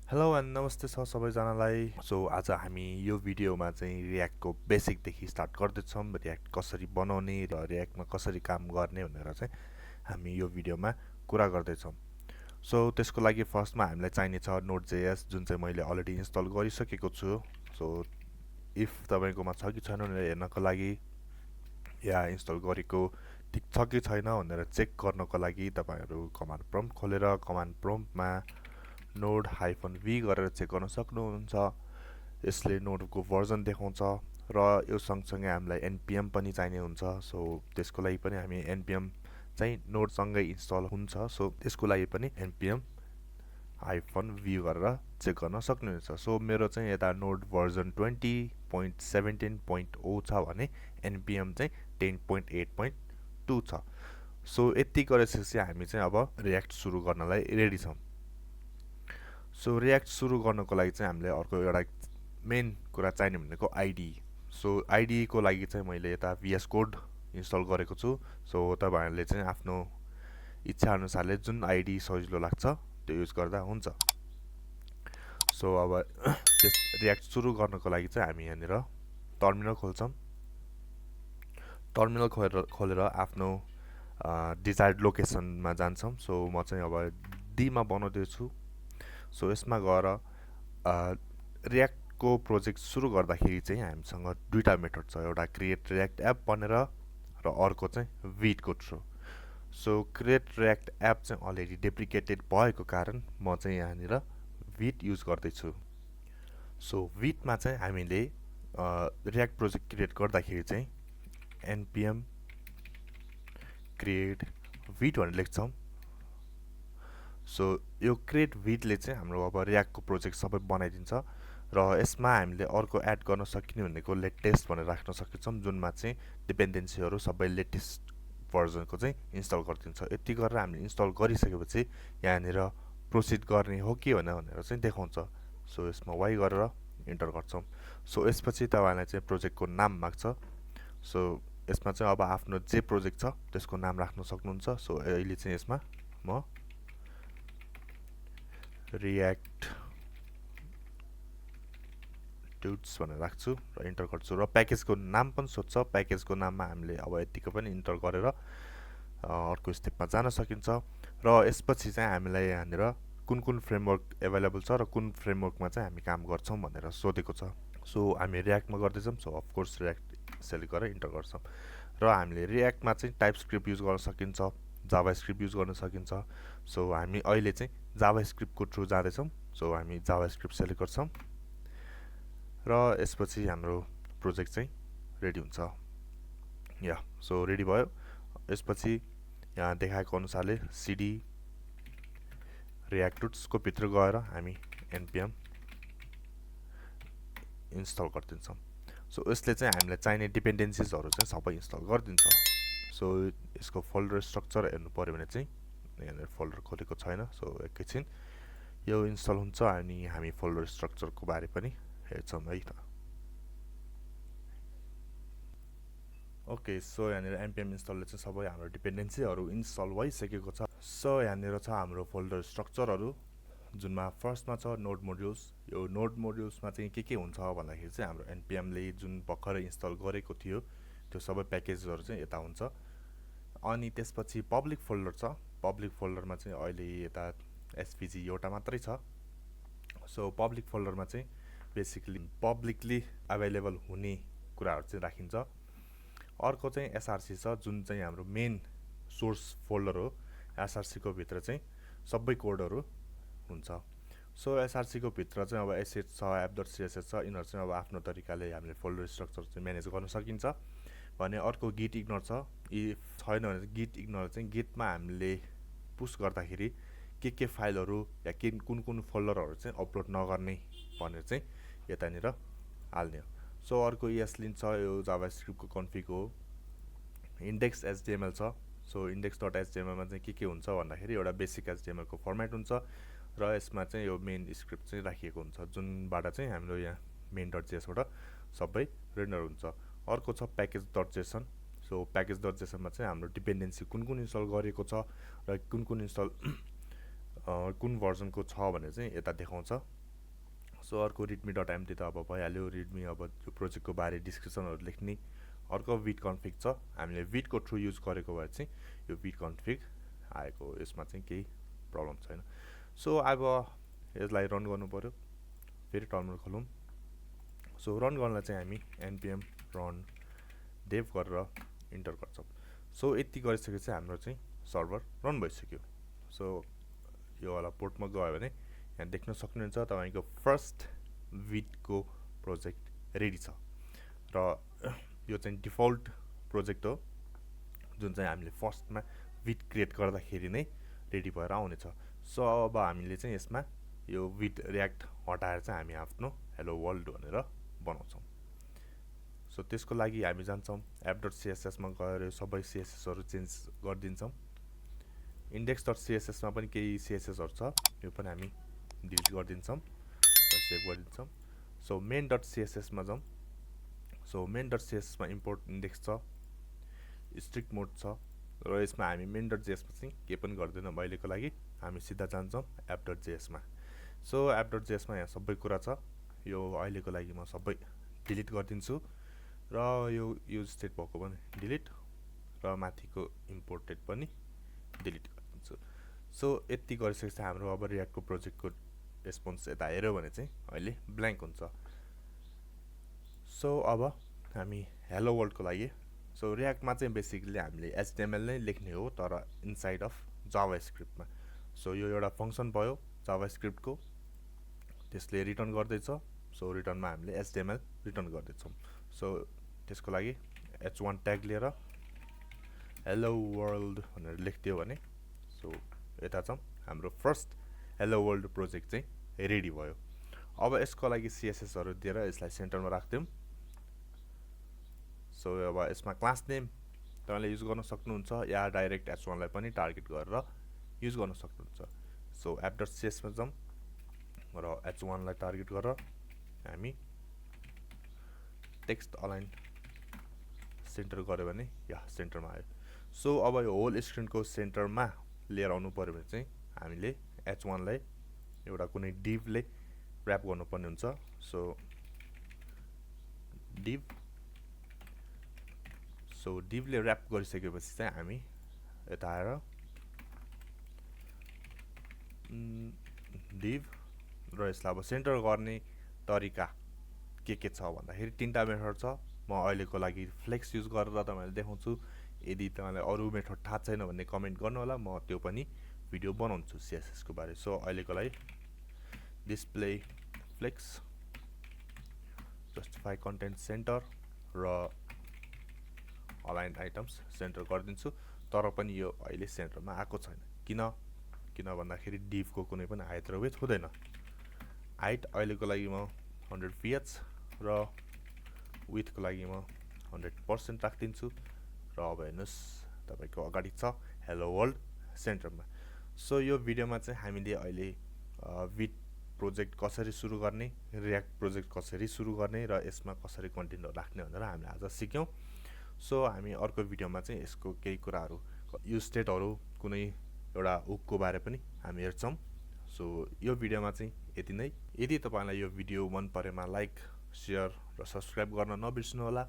Hello and नमस्ते छ सबैजनालाई। सो आज हामी यो भिडियोमा चाहिँ रियाक्टको बेसिकदेखि स्टार्ट गर्दैछौँ। रियाक्ट कसरी बनाउने र रियाक्टमा कसरी काम गर्ने भनेर चाहिँ हामी यो भिडियोमा कुरा गर्दैछौँ। सो त्यसको लागि फर्स्टमा हामीलाई चाहिने छ Node.js, जुन चाहिँ मैले अलरेडी इन्स्टल गरिसकेको छु। सो इफ तपाईँकोमा छ कि छैन भनेर हेर्नको लागि या इन्स्टल गरेको ठिक छ कि छैन भनेर चेक गर्नको लागि तपाईँहरू कमान्ड प्रम्प्ट खोलेर कमान्ड प्रम्प्टमा node-v गरेर चेक गर्न सक्नुहुन्छ। यसले नोडको भर्जन देखाउँछ र यो सँगसँगै हामीलाई npm पनि चाहिने हुन्छ। सो त्यसको लागि पनि हामी npm चाहिँ नोडसँगै इन्स्टल हुन्छ। सो त्यसको लागि पनि npm -v गरेर चेक गर्न सक्नुहुन्छ। सो मेरो चाहिँ यता नोड भर्जन 20.17.0 छ भने npm चाहिँ 10.8.2 छ। सो यति गरेपछि हामी चाहिँ अब रियाक्ट सुरु गर्नलाई रेडी छौँ। सो रियाक्ट सुरु गर्नको लागि चाहिँ हामीले अर्को एउटा मेन कुरा चाहिने भनेको आइडी। सो आइडीको लागि चाहिँ मैले यता VS कोड इन्स्टल गरेको छु। सो तपाईहरुले चाहिँ आफ्नो इच्छा अनुसारले जुन आइडी सजिलो लाग्छ त्यो युज गर्दा हुन्छ। सो अब त्यस रियाक्ट सुरु गर्नको लागि चाहिँ हामी यहाँनिर टर्मिनल खोल्छौँ। टर्मिनल खोलेर आफ्नो डिजायर्ड लोकेसनमा जान्छौँ। सो म चाहिँ अब डी मा बनाउँदैछु। सो यसमा गएर रियाक्टको प्रोजेक्ट सुरु गर्दाखेरि चाहिँ हामीसँग दुईटा मेथड छ, एउटा क्रिएट रियाक्ट एप भनेर र अर्को चाहिँ वीटको through. So create React app चाहिँ अलरेडी डेप्रिकेटेड भएको कारण म चाहिँ यहाँनिर वीट युज गर्दैछु। सो वीटमा चाहिँ हामीले रियाक्ट प्रोजेक्ट क्रिएट गर्दाखेरि चाहिँ npm create वीट भनेर लेख्छौँ। सो यो क्रिएट वीटले चाहिँ हाम्रो अब रियाक्टको प्रोजेक्ट सबै बनाइदिन्छ र यसमा हामीले अर्को एड गर्न सकिने भनेको लेटेस्ट भनेर राख्न सकिन्छौँ, जुनमा चाहिँ डिपेन्डेन्सीहरू सबै लेटेस्ट भर्जनको चाहिँ इन्स्टल गरिदिन्छ। यति गरेर हामीले इन्स्टल गरिसकेपछि यहाँनिर प्रोसिड गर्ने हो कि भनेर चाहिँ देखाउँछ। सो यसमा वाइ गरेर इन्टर गर्छौँ। सो यसपछि तपाईँलाई चाहिँ प्रोजेक्टको नाम माग्छ। सो यसमा चाहिँ अब आफ्नो जे प्रोजेक्ट छ त्यसको नाम राख्न सक्नुहुन्छ। सो अहिले चाहिँ यसमा म रियाक्ट ट्युट्स भनेर राख्छु र इन्टर गर्छु र प्याकेजको नाम पनि सोध्छ। प्याकेजको नाममा हामीले अब यतिको पनि इन्टर गरेर अर्को स्टेपमा जान सकिन्छ। र यसपछि चाहिँ हामीलाई यहाँनिर कुन कुन फ्रेमवर्क एभाइलेबल छ र कुन फ्रेमवर्कमा चाहिँ हामी काम गर्छौँ भनेर सोधेको छ। सो हामी रियाक्टमा गर्दैछौँ। सो अफकोर्स रियाक्ट सेलेक्ट गरेर इन्टर गर्छौँ र हामीले रियाक्टमा चाहिँ टाइप स्क्रिप्ट युज गर्न सकिन्छ, जावा स्क्रिप्ट युज गर्न सकिन्छ। सो हामी अहिले चाहिँ जावा स्क्रिप्टको थ्रु जाँदैछौँ। सो हामी जावा स्क्रिप्ट सेलेक्ट गर्छौँ र यसपछि हाम्रो प्रोजेक्ट चाहिँ रेडी हुन्छ। या सो रेडी भयो। यसपछि यहाँ देखाएको अनुसारले सिडी रियाक्ट ट्युट्सको भित्र गएर हामी npm इन्स्टल गरिदिन्छौँ। सो यसले चाहिँ हामीलाई चाहिने डिपेन्डेन्सिजहरू चाहिँ सबै इन्स्टल गरिदिन्छ। सो यसको फोल्डर स्ट्रक्चर हेर्नु पर्यो भने चाहिँ यहाँनिर फोल्डर खोलेको छैन। सो एकैछिन यो इन्स्टल हुन्छ अनि हामी फोल्डर स्ट्रक्चरको बारे पनि हेर्छौँ है त। ओके, सो यहाँनिर npm इन्स्टलले चाहिँ सबै हाम्रो डिपेन्डेन्सीहरू इन्स्टल भइसकेको छ। सो यहाँनिर छ हाम्रो फोल्डर स्ट्रक्चरहरू, जुनमा फर्स्टमा छ नोड मोड्युल्स। यो नोड मोड्युल्समा चाहिँ के हुन्छ भन्दाखेरि चाहिँ हाम्रो npmले जुन भर्खरै इन्स्टल गरेको थियो त्यो सबै प्याकेजहरू चाहिँ यता हुन्छ। अनि त्यसपछि पब्लिक फोल्डर छ। पब्लिक फोल्डरमा चाहिँ अहिले यता एसभिजी एउटा मात्रै छ। सो पब्लिक फोल्डरमा चाहिँ बेसिकली पब्लिकली एभाइलेबल हुने कुराहरू चाहिँ राखिन्छ। अर्को चाहिँ एसआरसी छ, जुन चाहिँ हाम्रो मेन सोर्स फोल्डर हो। एसआरसी को भित्र चाहिँ सबै कोडहरू हुन्छ। सो एसआरसी को भित्र चाहिँ अब एसेट छ, app.css छ। यिनीहरू चाहिँ अब आफ्नो तरिकाले हामीले फोल्डर स्ट्रक्चर चाहिँ म्यानेज गर्न सकिन्छ भने अर्को गिट इग्नोर छ। इफ छैन भने गिट इग्नोर चाहिँ गिटमा हामीले पुश गर्दाखेरि के फाइलहरू या कुन कुन फोल्डरहरू चाहिँ अपलोड नगर्ने भनेर चाहिँ यतानिर हाल्ने हो। सो अर्को ESLint छ, यो जाभास्क्रिप्टको कन्फिग हो। index.html छ। सो index.html मा चाहिँ के हुन्छ भन्दाखेरि एउटा बेसिक HTML को फर्मेट हुन्छ र यसमा चाहिँ यो मेन स्क्रिप्ट चाहिँ राखिएको हुन्छ, जुनबाट चाहिँ हाम्रो यहाँ main.js बाट सबै रेन्डर हुन्छ। अर्को छ package.json। सो package.json मा चाहिँ हाम्रो डिपेन्डेन्सी कुन कुन इन्स्टल गरेको छ र कुन कुन इन्स्टल कुन भर्जनको छ भने चाहिँ यता देखाउँछ। सो अर्को रिडमी डट एमटी त अब भइहाल्यो, रिडमी अब यो प्रोजेक्टको बारे डिस्क्रिप्सनहरू लेख्ने। अर्को विट कन्फिग छ, हामीले विटको थ्रु युज गरेको भए चाहिँ यो विट कन्फिग आएको, यसमा चाहिँ केही प्रब्लम छैन। सो अब यसलाई रन गर्नु पऱ्यो, फेरि टर्मिनल खोलौँ। सो रन गर्नलाई चाहिँ हामी npm रन डेभ गरेर इन्टर गर्छौँ। सो यति गरिसकेपछि हाम्रो चाहिँ सर्भर रन भइसक्यो। सो यो वाला पोर्टमा गयो भने यहाँ देख्न सक्नुहुन्छ तपाईँको फर्स्ट विटको प्रोजेक्ट रेडी छ र यो चाहिँ डिफल्ट प्रोजेक्ट हो जुन चाहिँ हामीले फर्स्टमा विट क्रिएट गर्दाखेरि नै रेडी भएर आउनेछ। सो अब हामीले चाहिँ यसमा यो विट रियाक्ट हटाएर चाहिँ हामी आफ्नो हेलो वर्ल्ड भनेर बनाउँछौँ। सो त्यसको लागि हामी जान्छौँ app.css मा गएर सबै CSSहरू चेन्ज गरिदिन्छौँ। index.css मा पनि केही CSSहरू छ, यो पनि हामी डिलिट गरिदिन्छौँ र सेभ गरिदिन्छौँ। सो main.css मा जाउँ। सो main.css मा इम्पोर्ट इन्डेक्स छ, स्ट्रिक्ट मोड छ र यसमा हामी main.js मा चाहिँ केही पनि गर्दैनौँ अहिलेको लागि, हामी सिधा जान्छौँ app.js मा। सो app.js मा यहाँ सबै कुरा छ, यो अहिलेको लागि म सबै डिलिट गरिदिन्छु र यो युज स्टेट भएको पनि डिलिट र माथिको इम्पोर्टेड पनि डिलिट गरिदिन्छु। सो यति गरिसकेपछि हाम्रो अब रियाक्टको प्रोजेक्टको रेस्पोन्स यता हेऱ्यो भने चाहिँ अहिले ब्ल्याङ्क हुन्छ। सो अब हामी हेलो वर्ल्डको लागि, सो रियाक्टमा चाहिँ बेसिकली हामीले HTML नै लेख्ने हो तर इनसाइड अफ जावास्क्रिप्टमा। सो यो एउटा फङ्सन भयो जावास्क्रिप्टको, त्यसले रिटर्न गर्दैछ। सो रिटर्नमा हामीले HTML रिटर्न गर्दैछौँ। सो त्यसको लागि h1 ट्याग लिएर हेलो वर्ल्ड भनेर लेखिदियो भने सो यता चाहिँ हाम्रो फर्स्ट हेलो वर्ल्ड प्रोजेक्ट चाहिँ रेडी भयो। अब यसको लागि CSSहरू दिएर यसलाई सेन्टरमा राख्दियौँ। सो अब यसमा क्लास नेम तपाईँले युज गर्न सक्नुहुन्छ या डाइरेक्ट h1 लाई पनि टार्गेट गरेर युज गर्न सक्नुहुन्छ। सो app.cs मा जाउँ र h1 लाई टार्गेट गरेर हामी टेक्स्ट अलाइन सेन्टर गर्यो भने या सेन्टरमा आयो। सो अब यो होल स्क्रिनको सेन्टरमा लिएर आउनु पर्यो भने चाहिँ हामीले h1 लाई एउटा कुनै डिभले र्याप गर्नुपर्ने हुन्छ। सो डिभ, सो डिभले र्याप गरिसकेपछि चाहिँ हामी यता आएर डिभ र यसलाई अब सेन्टर गर्ने तरिका के छ भन्दाखेरि तीनटा मेथड छ। म अहिलेको लागि फ्लेक्स युज गरेर तपाईहरुलाई देखाउँछु। यदि तपाईलाई अरु मेथड थाहा छैन भने कमेन्ट गर्नु होला, म त्यो पनि भिडियो बनाउँछु CSS को बारे। सो अहिलेको लागि display flex, justify content center र अलाइन आइटम्स सेन्टर गरिदिन्छु। तर पनि यो अहिले सेन्टरमा आएको छैन। किन भन्दाखेरि डिभ को कुनै पनि हाइट र विड्थ हुँदैन। हाइट अहिलेको लागि म 100 ph र विड्थ को लागि म 100% राख्दिन्छु र अब हेर्नुस् तपाईको अगाडि छ हेलो वर्ल्ड सेन्टरमा। सो यो भिडियोमा चाहिँ हामीले अहिले विट प्रोजेक्ट कसरी सुरु गर्ने, रियाक्ट प्रोजेक्ट कसरी सुरु गर्ने र यसमा कसरी कन्टेन्टहरु राख्ने भनेर हामीले आज सिक्यौं। सो हामी अर्को भिडियोमा चाहिँ यसको केही कुराहरु, युज स्टेटहरु, कुनै एउटा हुकको बारे पनि हामी हेर्छौं। सो यो भिडियोमा चाहिँ यति नै। यदि तपाईलाई यो भिडियो मन परेमा लाइक, शेयर र सब्स्क्राइब गर्न नबिर्सनु होला।